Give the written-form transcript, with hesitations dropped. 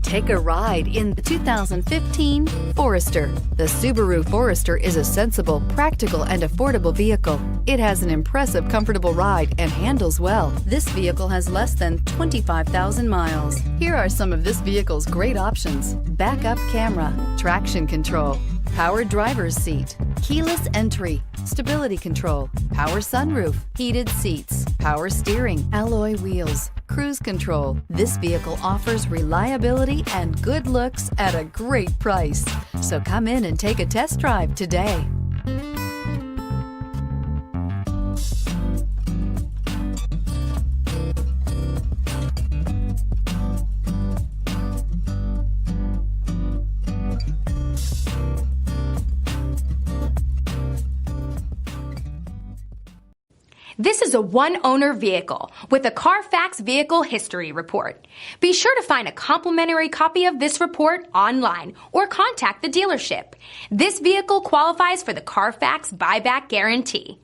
Take a ride in the 2015 Forester. The Subaru Forester is a sensible, practical, and affordable vehicle. It has an impressive, comfortable ride and handles well. This vehicle has less than 25,000 miles. Here are some of this vehicle's great options: backup camera, traction control, power driver's seat, keyless entry, stability control, power sunroof, heated seats, power steering, alloy wheels, cruise control. This vehicle offers reliability and good looks at a great price. So come in and take a test drive today. This is a one-owner vehicle with a CARFAX Vehicle History Report. Be sure to find a complimentary copy of this report online or contact the dealership. This vehicle qualifies for the CARFAX Buyback Guarantee.